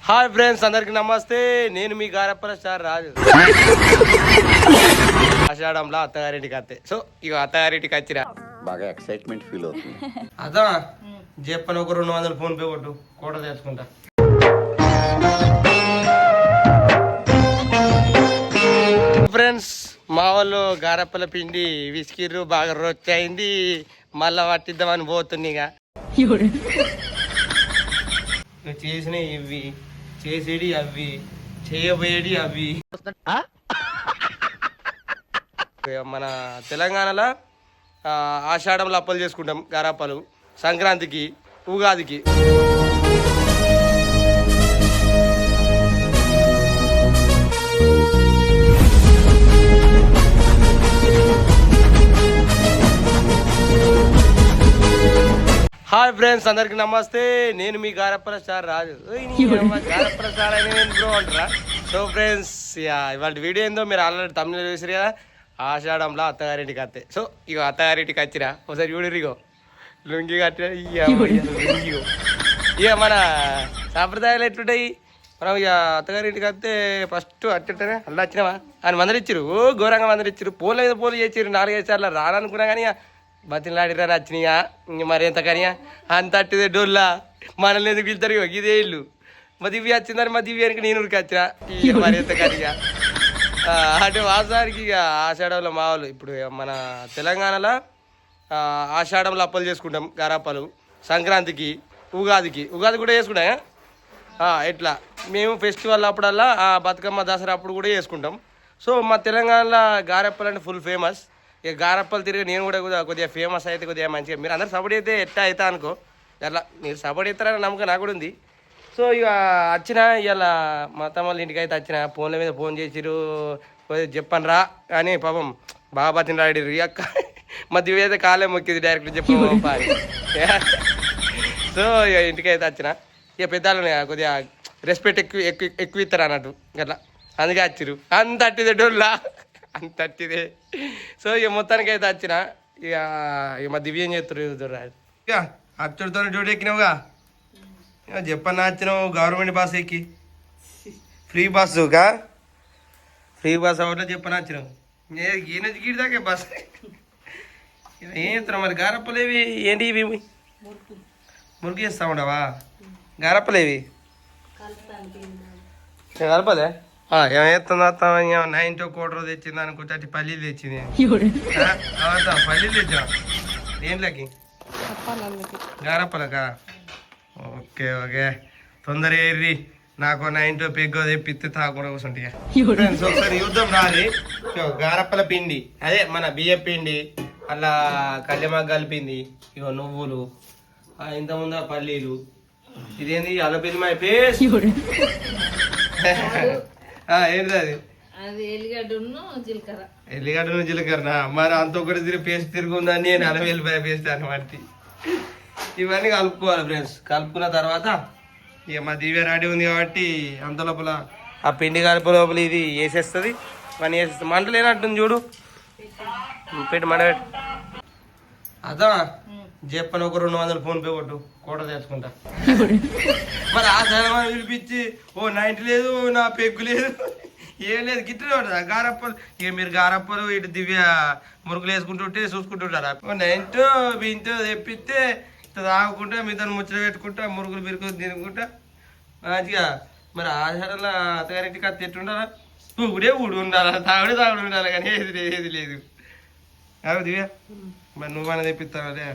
Hi friends, అందరికి నమస్తే. నేను మీ గారప్పల స్టార్ రాజు. ఆషాఢంలో అత్తగారింటికి వస్తే సో ఇక అత్తగారింటికి వచ్చిరా బాగా ఎక్సైట్మెంట్ ఫీల్ అవుతుంది. అదా చెప్పని ఒక 200 ఫోన్ పే కొట్టు, కోట తెచ్చుకుంటా. ఫ్రెండ్స్, మా వాళ్ళు గారప్పల పిండి విసికిర్రు, బాగా రొచ్చి అయింది. మళ్ళా పట్టిద్దామని పోతుంది. ఇక చేసిన ఇవి, చేసేది అవి, చేయబోయేది అవి. మన తెలంగాణలో ఆషాఢంలో అప్పలు చేసుకుంటాం, గారప్పలు. సంక్రాంతికి, ఉగాదికి. హాయ్ ఫ్రెండ్స్, అందరికి నమస్తే. నేను మీ గారప్పల స్టార్ రాజు. గారప్పల స్టార్ అయినా బ్రో అంటారా? సో ఫ్రెండ్స్, ఇవాళ వీడియో ఏందో మీరు ఆల్రెడీ తమిళ చూసారు కదా. ఆషాఢంలో అత్తగారింటికి వస్తే సో ఇక అత్తగారింటికి వచ్చిరా. ఒకసారి చూడరిగో లుంగి కట్టిన. ఇక మన సాంప్రదాయాలు ఎట్లుంటాయి. మనం ఇక అత్తగారింటికి వస్తే ఫస్ట్ అట్టుంటేనే అలా వచ్చినావా అని మందరిచ్చారు. ఓ ఘోరంగా మందరిచ్చారు. పోలు మీద పోలు చేసారు. 4-5 సార్లు రాననుకున్నా కానీ బతిలాడిరా వచ్చినాయా. ఇంక మరి ఎంత కానీ అంత అట్టిదే డోల్లా మనల్ని ఎందుకు పిలుతారు. ఇదే ఇల్లు మా దివ్య వచ్చిందని మా దివ్యానికి నేను ఉరికి వచ్చినా. ఇక మరి ఎంత కానీ అంటే వాస్తవానికి ఇక ఆషాఢంలో మావులు ఇప్పుడు మన తెలంగాణలో ఆషాఢంలో అప్పలు చేసుకుంటాం, గారప్పలు. సంక్రాంతికి, ఉగాదికి. ఉగాది కూడా చేసుకుంటాం. ఎట్లా మేము ఫెస్టివల్ అప్పుడల్లా బతుకమ్మ, దసరా అప్పుడు కూడా చేసుకుంటాం. సో మా తెలంగాణలో గారప్పలు అంటే ఫుల్ ఫేమస్. ఇక గారప్పలు తిరిగి నేను కూడా కొద్దిగా ఫేమస్ అయితే కొద్దిగా మంచిగా మీరు అందరు సపోర్ట్ అయితే ఎట్టా అవుతా అనుకో. అట్లా మీరు సపోర్ట్ అవుతారని నమ్మకం నాకు కూడా ఉంది. సో ఇక వచ్చిన ఇవాళ మా తమ్ముళ్ళ ఇంటికి అయితే వచ్చిన. ఫోన్ల మీద ఫోన్ చేసిరు, కొద్దిగా చెప్పను రా అని. పాపం బాగా తినరాడిరు. అక్క మా దివ్య అయితే కాలే మొక్కింది డైరెక్ట్ చెప్పు అని. సో ఇక ఇంటికి అయితే వచ్చిన. ఇక పెద్దలు కొద్దిగా రెస్పెక్ట్ ఎక్కువ ఇస్తారు అన్నట్టు అట్లా. అందుకే వచ్చిరు. అంత అట్టిదే డోల్లా, అంత అట్టిదే. సో ఇక మొత్తానికి అయితే వచ్చిన. ఇక మా దివ్య ఏం చేస్తారు. ఇక అచ్చుడితో డ్యూటీ ఎక్కినావుగా. చెప్పన్నా వచ్చినావు గవర్నమెంట్ బస్ ఎక్కి. ఫ్రీ బస్సుగా, ఫ్రీ బస్ అవ్వట్లో చెప్పన్నా వచ్చినావు. ఈయన గీడి దాకే బస్. ఏం చెప్తున్నావు మరి? గారప్పలేవి ఏంటి? ఇవి మురికి చేస్తా ఉండవా? గారప్పలేవి కలపలే. ఏమేస్తుందో వస్తాం. 9 కోటరు తెచ్చింది అనుకుంటే అటు పల్లీలు తెచ్చింది. పల్లీలు తెచ్చా దేంట్లోకి? గారప్పలకా? ఓకే ఓకే, తొందర ఏర్రి. నాకు 9 పెగ్గో తెప్పిస్తే తాకుండా కూర్చుంటే. ఒకసారి యూద్దాం రాది. గారప్పల పిండి అదే మన బియ్యం పిండి, అలా కళ్యమాకు కలిపింది. ఇగో నువ్వులు, ఇంతకుముందు పల్లీలు. ఇదేంది అలపిల్లి మై పేస్ట్. ఏంటి అది? ఎల్లిగడ్డను జీలకర్ర. మరి అంత ఒకటి తిరిగి పేస్ట్ తిరుగుందని నేను అలవెల్లిపాయ పేస్ట్ అనమాట. ఇవన్నీ కలుపుకోవాలి ఫ్రెండ్స్. కలుపుకున్న తర్వాత ఇక మా దివ్య రెడీ ఉంది కాబట్టి అంత లోపల ఆ పిండి కలుపు లోపల ఇది వేసేస్తుంది. మన వేసేస్తుంది. మంట లేనట్టుంది చూడు. పెట్టి మంట పెట్టి అదా చెప్పని ఒక 200 ఫోన్ పే కొట్టు, కోట తెచ్చుకుంటా. మరి ఆ సరమా పిలిపించి ఓ 90 లేదు, నా పెగ్గు లేదు, ఏం లేదు. గిట్లనే ఉంటుంది గారప్పలు. ఇక మీరు గారప్పలు ఇటు దివ్య మురుకులు వేసుకుంటుంటే చూసుకుంటుంటారా? 90 బింతో తెప్పిస్తే తాగుకుంటా, మీతో ముచ్చట పెట్టుకుంటా, మురుగులు బిరుకులు తినుకుంటా మంచిగా. మరి ఆషాఢంలో అత్తగారింటికి అది తిట్టుండాలా? ఊడు ఉండాలా, తాగుడు ఉండాలి. కానీ ఏది లేదు. అవి దివ్య మరి నువ్వన్నా తెప్పిస్తావు అదే.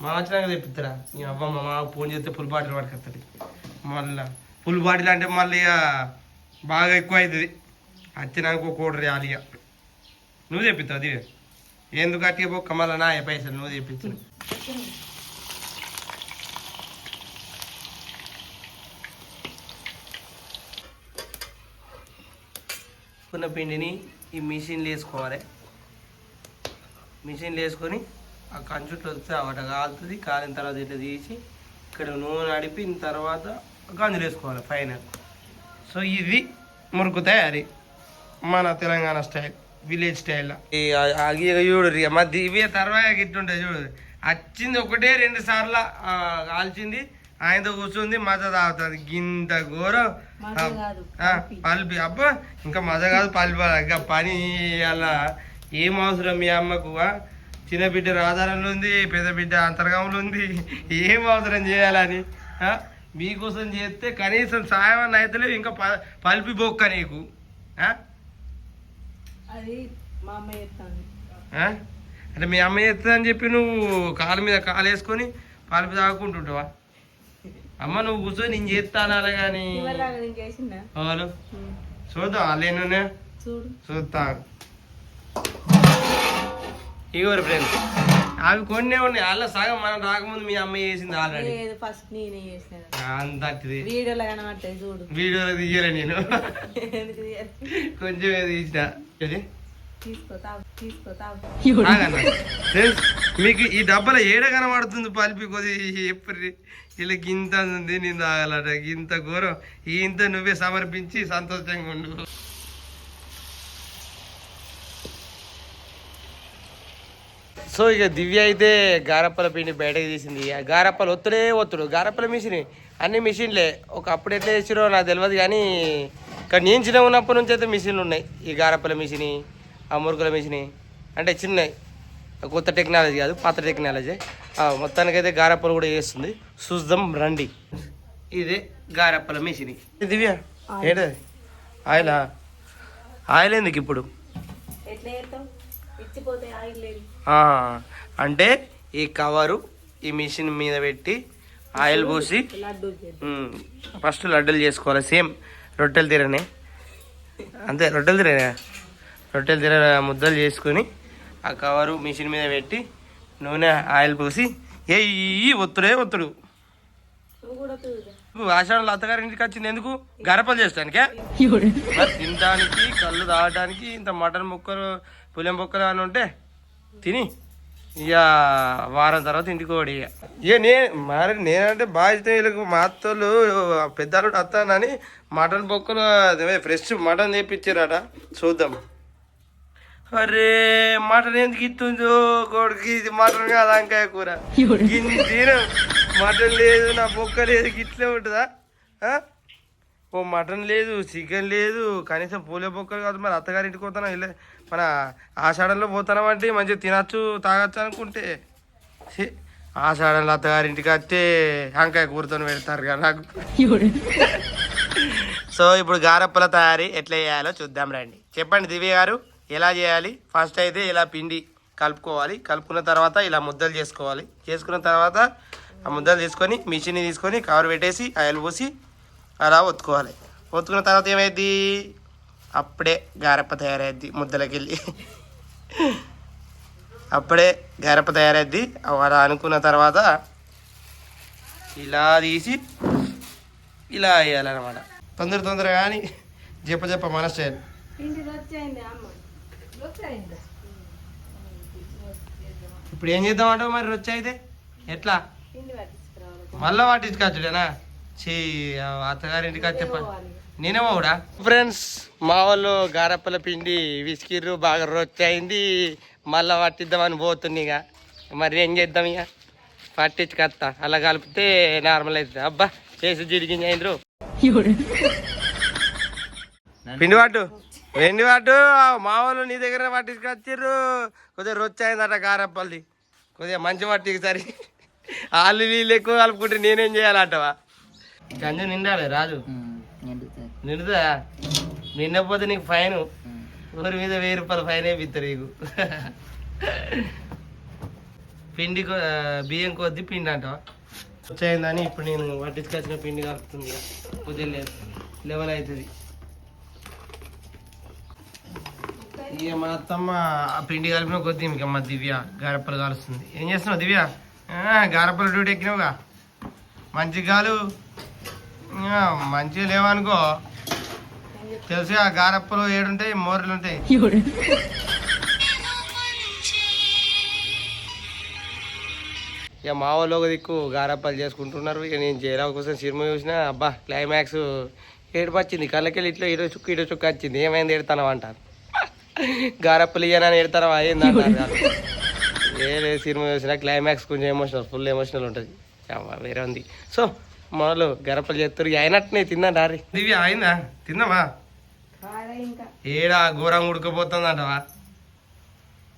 మా వచ్చినాక తెప్పిస్తారా? నీ అవ్వమ్మ మా ఫోన్ చేస్తే ఫుల్ బాటిల్ పట్టుకొస్తుంది. మళ్ళీ ఫుల్ బాటిల్ అంటే మళ్ళీ ఇక బాగా ఎక్కువ అవుతుంది. వచ్చినాక ఒక కోటర్ రాలి. ఇక నువ్వు తెప్పిస్తావు దివ్య. ఎందుకు అట్టిగా పోక మళ్ళీ నా పైసలు నువ్వు తెప్పించు. కొన్న పిండిని ఈ మిషన్లు వేసుకోవాలి. మిషన్లు వేసుకొని ఆ కంచుట్లో వస్తే అట కాలుతుంది. కాలిన తర్వాత ఇట్లా తీసి ఇక్కడ నూనె నడిపిన తర్వాత గంజులు వేసుకోవాలి ఫైనల్. సో ఇది మురుకు తయారీ మన తెలంగాణ స్టైల్. విలేజ్ స్టైల్లో ఈ ఆగి చూడు మా దివ్య తర్వాత గిట్టుంటుంది చూడు వచ్చింది ఒకటే 2 సార్లు కాల్చింది ఆయనతో కూర్చుంది మజా తాగుతుంది గింత ఘోరం పల్పి అబ్బా ఇంకా మజా కాదు పల్పి ఇంకా పని అలా ఏం అవసరం మీ అమ్మకు చిన్న బిడ్డ ఆధారంలో ఉంది పెద్ద బిడ్డ అంతర్గంలో ఉంది ఏం అవసరం చేయాలని మీకోసం చేస్తే కనీసం సాయం అన్న అయితలేవు ఇంకా పల్పి బొక్క నీకు అంటే మీ అమ్మ చేస్తా అని చెప్పి నువ్వు కాలు మీద కాలు వేసుకొని పల్పి తాగుకుంటుంటావా అమ్మ నువ్వు కూర్చొని నేను చేస్తాను అలా కానీ వాళ్ళు చూద్దాం వాళ్ళేనా చూస్తా ఇగోరు ఫ్రెండ్స్ అవి కొన్ని ఉన్నాయి వాళ్ళ సగం మనం రాకముందు మీ అమ్మ చేసింది ఆల్రెడీ అంతటిది వీడియోలో తీయలే నేను కొంచెం తీసిన ఫ్రెండ్స్ మీకు ఈ డబ్బాలో ఏడ కనబడుతుంది పల్పి కొద్ది ఎప్పుడు ఇలా గింత ఉంది నేను తాగాలట గింత ఘోరం ఇంత నువ్వే సమర్పించి సంతోషంగా ఉండు సో ఇక దివ్య అయితే గారప్పల పిండి బయటకు తీసింది గారప్పలు ఒత్తుడు గారప్పల మిషన్ అన్ని మిషన్లే అప్పుడు ఎట్లా చేసిరో నాకు తెలియదు కానీ ఇక్కడ నేను చిన్న ఉన్నప్పటి నుంచి అయితే మిషన్లు ఉన్నాయి ఈ గారప్పల మిషన్ ఆ మురుగుల మిషన్ అంటే చిన్నవి కొత్త టెక్నాలజీ కాదు పాత టెక్నాలజీ మొత్తానికైతే గారప్పలు కూడా చేస్తుంది చూద్దాం రండి ఇదే గారప్పల మిషన్ దివ్య ఏంటది ఆయిల్ ఎందుకు ఇప్పుడు అంటే ఈ కవరు ఈ మిషన్ మీద పెట్టి ఆయిల్ పోసి ఫస్ట్ లడ్డూలు చేసుకోవాలి సేమ్ రొట్టెలు తీరనే అంతే రొట్టెలు తీర ముద్దలు చేసుకొని ఆ కవరు మిషన్ మీద పెట్టి నూనె ఆయిల్ పోసి ఒత్తుడు ఆషాఢంలో అత్తగారింటికి వచ్చింది ఎందుకు గరపలు చేస్తానికే తినడానికి కళ్ళు తాగడానికి ఇంత మటన్ ముక్కలు పులెం ముక్కలు అని ఉంటే తిని ఇక వారం తర్వాత ఇంటికి పోడి ఇక నేనంటే బాధ్యత వీళ్ళకు మా అత్తలు పెద్దలు వస్తానని మటన్ బొక్కలు ఫ్రెష్ మటన్ తెప్పించారట చూద్దాం అరే మటన్ ఎందుకు ఇస్తుందో కొడుకు ఇది మటన్ కాదు వంకాయ కూర తిన మటన్ లేదు నా బొక్క లేదు ఇట్లే ఉంటుందా ఓ మటన్ లేదు చికెన్ లేదు కనీసం పూలే బొక్కలు కాదు మరి అత్తగారింటికి పోతానా వెళ్ళే మన ఆషాఢంలో పోతానామంటే మంచిగా తినచ్చు తాగచ్చు అనుకుంటే ఆషాఢంలో అత్తగారింటికి వస్తే వంకాయ కూరతో పెడతారు కదా నాకు సో ఇప్పుడు గారప్పల తయారీ ఎట్లా చేయాలో చూద్దాం రండి చెప్పండి దివ్య గారు ఎలా చేయాలి ఫస్ట్ అయితే ఇలా పిండి కలుపుకోవాలి కలుపుకున్న తర్వాత ఇలా ముద్దలు చేసుకోవాలి చేసుకున్న తర్వాత ఆ ముద్దలు తీసుకొని మిషన్ని తీసుకొని కవర్ పెట్టేసి ఆయిల్ పోసి అలా ఒత్తుకోవాలి ఒత్తుకున్న తర్వాత ఏమైంది అప్పుడే గారప్ప తయారైద్ది ముద్దలకి వెళ్ళి అప్పుడే గారప్ప తయారైద్ది అలా అనుకున్న తర్వాత ఇలా తీసి ఇలా వేయాలన్నమాట తొందరగా కానీ చెప్ప మన స్టైల్ ఇప్పుడు ఏం చేద్దామంటావు మరి రొచ్చి అయితే ఎట్లా మళ్ళా పట్టించుకొచ్చుడేనా అత్తగారింటికి వచ్చే నేనేమో కూడా ఫ్రెండ్స్ మా వాళ్ళు గారప్పల పిండి విసికిర్రు బాగా రొచ్చి అయింది మళ్ళా పట్టిద్దామని పోతుంది ఇక మరి ఏం చేద్దాం ఇక పట్టించుకొస్తా అలా కలిపితే నార్మల్ అవుతుంది అబ్బా చేసి జిరిగింది అయిండ్రు పిండి పట్టు వెండి పట్టు మా వాళ్ళు నీ దగ్గర పట్టించుకొచ్చిర్రు కొద్దిగా రొచ్చి అయిందట గారప్పల్ది కొద్దిగా మంచి పట్టి సరి వాళ్ళు నీళ్ళు ఎక్కువ కలుపుకుంటే నేనేం చేయాలంటవా గంజ నిండాలి రాజు నిండుతా నిండకపోతే నీకు ఫైన్ ఊరి మీద 1000 రూపాయలు ఫైన్ వేపిస్తారు నీకు పిండి బియ్యం కొద్ది పిండి అంటావా వచ్చాయిందని ఇప్పుడు నేను పట్టించుకొచ్చిన పిండి కలుపుతుంది కొద్దిగా లెవెల్ అవుతుంది ఇక మా అత్తమ్మ ఆ పిండి కలిపిన కొద్ది ఇంకా మా దివ్య గారప్పలు కాలుస్తుంది ఏం చేస్తున్నావు దివ్య గారప్పల డ్యూటీ ఎక్కినావుగా మంచి గాలు మంచిగా లేవనుకో తెలిసి ఆ గారప్పలు 7 ఉంటాయి మోర్లు ఉంటాయి ఇక మా వాళ్ళు ఒక దిక్కు గారప్పలు చేసుకుంటున్నారు ఇక నేను జయరావు కోసం సినిమా చూసిన అబ్బా క్లైమాక్స్ ఏడుపు వచ్చింది కళ్ళకెళ్ళి ఇట్లా ఇటో చుక్క వచ్చింది ఏమైంది ఏడుతానవు అంటారు గారప్పలు ఇయ్యనని ఎడతారా ఏందన్నారు ఏ సినిమా చూసినా క్లైమాక్స్ కొంచెం ఎమోషనల్ ఫుల్ ఎమోషనల్ ఉంటుంది వేరే ఉంది. సో మొదలు గరప్పలు చేస్తారు అయినట్టునే తిన్నా డారీ దివ్య అయిందా తిన్నావా ఏడా ఘోరంగా ఉడకపోతుందంటవా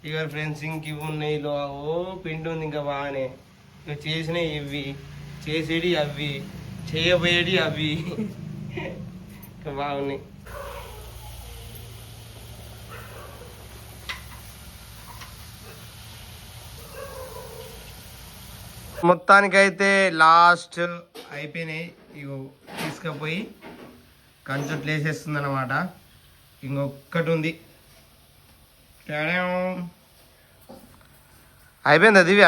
ఇక ఫ్రెండ్స్ ఇంక ఇవి ఉన్నాయి ఓ పిండి ఉంది ఇంకా బాగానే ఇక చేసినవి ఇవి చేసేది అవి చేయబోయేది అవి ఇంకా బాగున్నాయి. మొత్తానికైతే లాస్ట్ అయిపోయినాయి ఇగో తీసుకుపోయి కంచుట్లు వేసేస్తుంది అనమాట. ఇంకొక్కటి ఉంది అయిపోయిందా దివ్య?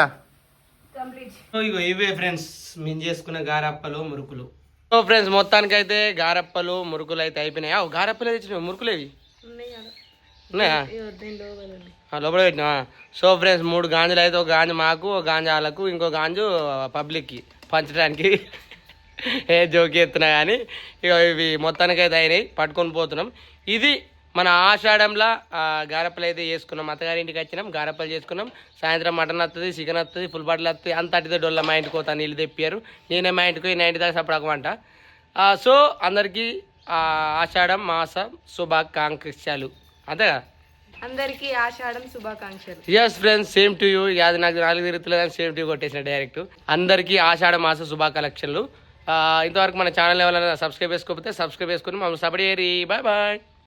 ఇగో ఇవే ఫ్రెండ్స్ మేము చేసుకున్న గారప్పలు మురుకులు. సో ఫ్రెండ్స్ మొత్తానికైతే గారప్పలు మురుకులు అయితే అయిపోయినాయి. గారప్పలు తెచ్చిన మురుకులేవి ఉన్నాయా లోపల పెట్టినా. సో ఫ్రెండ్స్ 3 గాంజులు అయితే ఒక గాంజు మాకు ఒక గాంజు వాళ్ళకు ఇంకో గాంజు పబ్లిక్కి పంచడానికి ఏ జోకి ఎత్తున్నా కానీ ఇక ఇవి మొత్తానికైతే అయినాయి పట్టుకొని పోతున్నాం. ఇది మన ఆషాఢంలో గారప్పలు అయితే చేసుకున్నాం. అత్తగారి ఇంటికి వచ్చినాం గారప్పలు చేసుకున్నాం. సాయంత్రం మటన్ వస్తుంది చికెన్ వస్తుంది ఫుల్ బాటిల్ వస్తుంది అంత అటితో డొల్ల మా ఇంటికి పోతాను నీళ్ళు తెప్పారు నేనే మా ఇంటికి పోయి 90 దాకా సపడకమంట. సో అందరికీ ఆషాఢం మాస శుభాకాంక్షలు అంతేగా అందరికీ ఆషాఢం శుభాకాంక్షలు. Yes friends same to you. యాది నాకు 4 తిరుగుతులే కానీ సేమ్ టు యూ కొట్టేసిన డైరెక్ట్. అందరికీ ఆషాఢ మాస శుభాకాంక్షలు. ఇంతవరకు మన ఛానల్ ఎవరైనా సబ్స్క్రైబ్ చేసుకోకపోతే సబ్స్క్రైబ్ చేసుకుని మమ్మల్ని సపోర్ట్ చేయరి. Bye bye.